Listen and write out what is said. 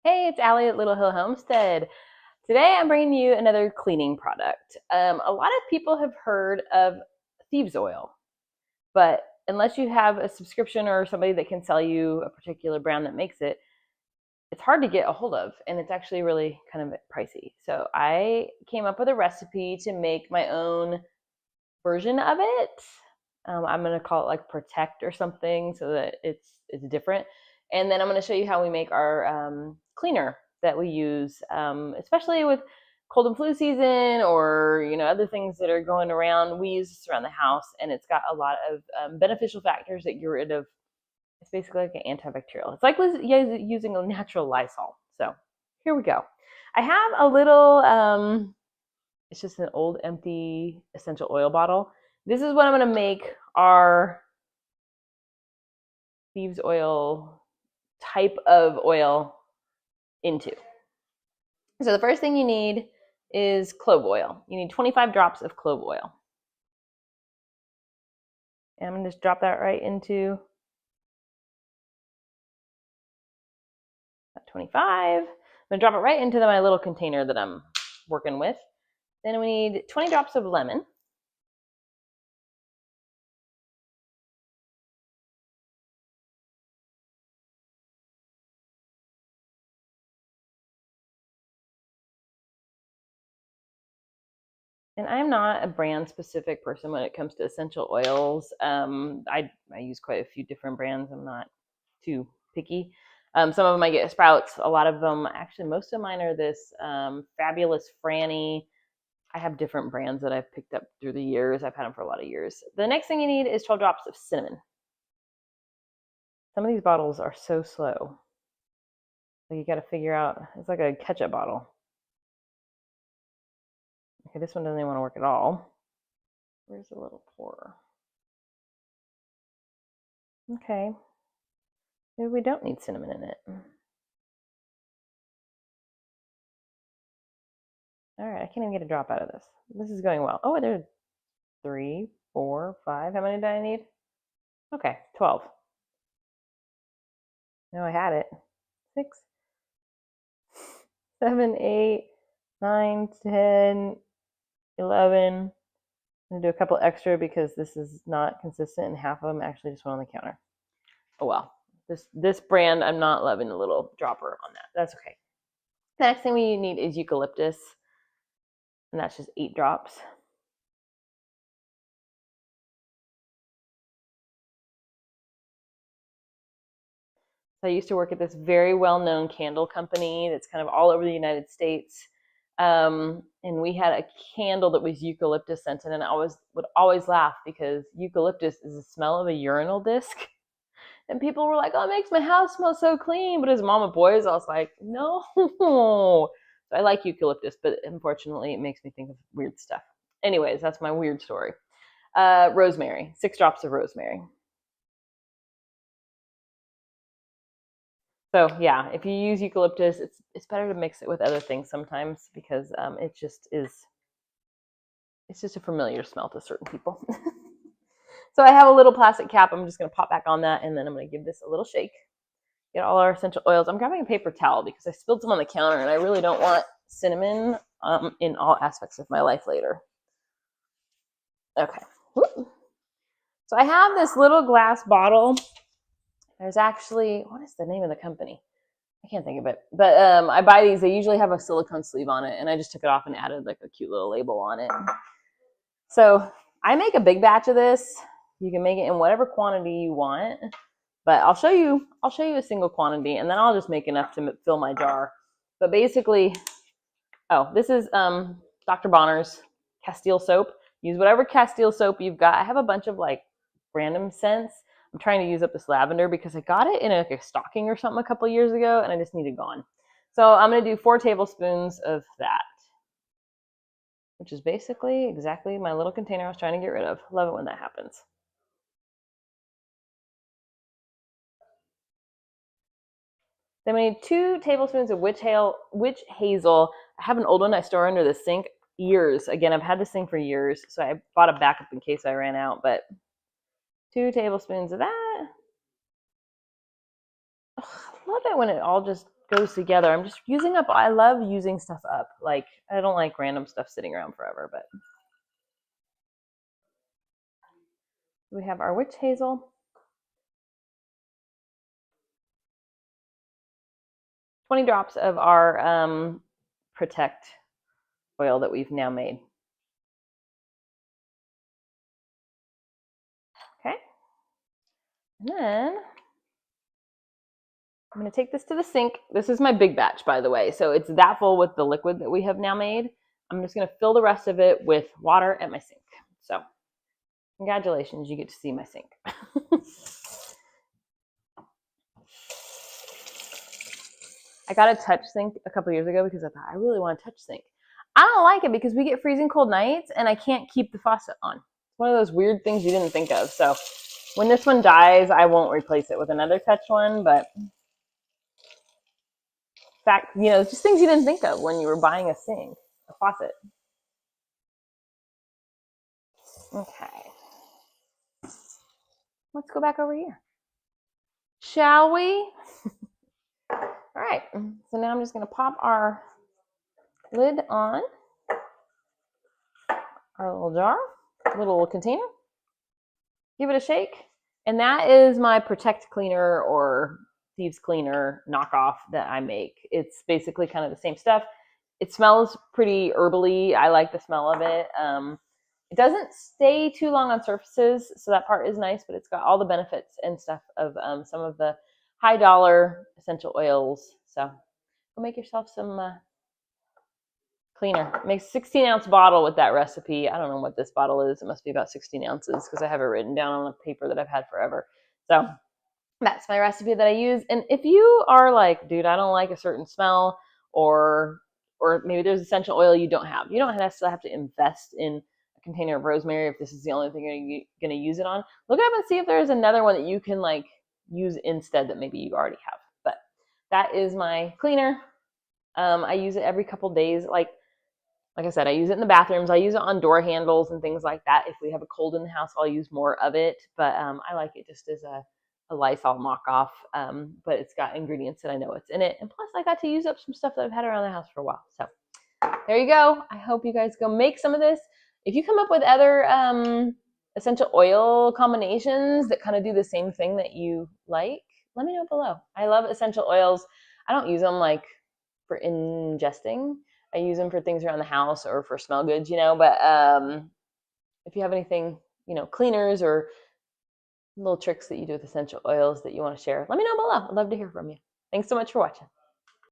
Hey, it's Ali at Little Hill Homestead. Today I'm bringing you another cleaning product. A lot of people have heard of Thieves oil, but unless you have a subscription or somebody that can sell you a particular brand that makes it, it's hard to get a hold of, and it's actually really kind of pricey. So I came up with a recipe to make my own version of it. I'm gonna call it like Protect or something, so that it's different. And then I'm gonna show you how we make our cleaner that we use, especially with cold and flu season, or other things that are going around. We use this around the house, and it's got a lot of beneficial factors that get rid of. It's basically like an antibacterial. It's like using a natural Lysol. So here we go. I have a little. It's just an old empty essential oil bottle. This is what I'm going to make our Thieves oil type of oil into. So the first thing you need is clove oil. You need 25 drops of clove oil. And I'm going to just drop that right into that 25. I'm going to drop it right into my little container that I'm working with. Then we need 20 drops of lemon. And I'm not a brand specific person when it comes to essential oils. I use quite a few different brands. I'm not too picky. Some of them I get at Sprouts. A lot of them, actually, most of mine are this Fabulous Franny. I have different brands that I've picked up through the years. I've had them for a lot of years. The next thing you need is 12 drops of cinnamon. Some of these bottles are so slow. So you got to figure out, it's like a ketchup bottle. Okay, this one doesn't even want to work at all. Where's the little pour? Okay. Maybe we don't need cinnamon in it. All right, I can't even get a drop out of this. This is going well. Oh, there's 3, 4, 5. How many do I need? Okay, 12. No, I had it. 6, 7, 8, 9, 10, 11. I'm gonna do a couple extra because this is not consistent, and half of them actually just went on the counter. Oh well. This brand, I'm not loving the little dropper on that. That's okay. The next thing we need is eucalyptus, and that's just 8 drops. So I used to work at this very well-known candle company that's kind of all over the United States. And we had a candle that was eucalyptus scented, and I would always laugh because eucalyptus is the smell of a urinal disc. And people were like, "Oh, it makes my house smell so clean." But as a mom of boys, I was like, "No." So I like eucalyptus, but unfortunately, it makes me think of weird stuff. Anyways, that's my weird story. Rosemary, 6 drops of rosemary. So yeah, if you use eucalyptus, it's better to mix it with other things sometimes because it just is. It's just a familiar smell to certain people. So I have a little plastic cap. I'm just going to pop back on that, and then I'm going to give this a little shake. Get all our essential oils. I'm grabbing a paper towel because I spilled some on the counter, and I really don't want cinnamon in all aspects of my life later. Okay. So I have this little glass bottle. There's actually, what is the name of the company? I can't think of it. But I buy these. They usually have a silicone sleeve on it, and I just took it off and added like a cute little label on it. So I make a big batch of this. You can make it in whatever quantity you want, but I'll show you a single quantity, and then I'll just make enough to fill my jar. But basically, this is Dr. Bonner's Castile soap. Use whatever Castile soap you've got. I have a bunch of like random scents. I'm trying to use up this lavender because I got it in like a stocking or something a couple years ago, and I just need it gone. So I'm going to do 4 tablespoons of that, which is basically exactly my little container I was trying to get rid of. Love it when that happens. Then we need 2 tablespoons of witch hazel. I have an old one I store under the sink years. Again, I've had this thing for years, so I bought a backup in case I ran out, but 2 tablespoons of that. Ugh, I love it when it all just goes together. I'm just using up, I love using stuff up. Like, I don't like random stuff sitting around forever, but we have our witch hazel. 20 drops of our Protect oil that we've now made. Okay. And then I'm going to take this to the sink. This is my big batch, by the way. So it's that full with the liquid that we have now made. I'm just going to fill the rest of it with water at my sink. So congratulations, you get to see my sink. I got a touch sink a couple years ago because I thought I really want a touch sink. I don't like it because we get freezing cold nights and I can't keep the faucet on. It's one of those weird things you didn't think of. So when this one dies, I won't replace it with another touch one, but fact, you know, just things you didn't think of when you were buying a sink, a faucet. Okay. Let's go back over here. Shall we? All right. So now I'm just going to pop our lid on our little jar, little container. Give it a shake. And that is my Protect cleaner or Thieves cleaner knockoff that I make. It's basically kind of the same stuff. It smells pretty herbally. I like the smell of it. It doesn't stay too long on surfaces, so that part is nice, but it's got all the benefits and stuff of some of the high dollar essential oils. So go make yourself some cleaner. It makes a 16-ounce bottle with that recipe. I don't know what this bottle is. It must be about 16 ounces because I have it written down on a paper that I've had forever. So that's my recipe that I use. And if you are like, dude, I don't like a certain smell, or maybe there's essential oil you don't have. You don't necessarily have to invest in a container of rosemary if this is the only thing you're going to use it on. Look up and see if there's another one that you can like use instead that maybe you already have. But that is my cleaner. I use it every couple days. Like I said, I use it in the bathrooms. I use it on door handles and things like that. If we have a cold in the house, I'll use more of it. But I like it just as a Lysol knockoff. But it's got ingredients that I know it's in it. And plus, I got to use up some stuff that I've had around the house for a while. So there you go. I hope you guys go make some of this. If you come up with other essential oil combinations that kind of do the same thing that you like, let me know below. I love essential oils. I don't use them like for ingesting. I use them for things around the house or for smell goods, you know, but if you have anything, you know, cleaners or little tricks that you do with essential oils that you want to share, let me know below. I'd love to hear from you. Thanks so much for watching.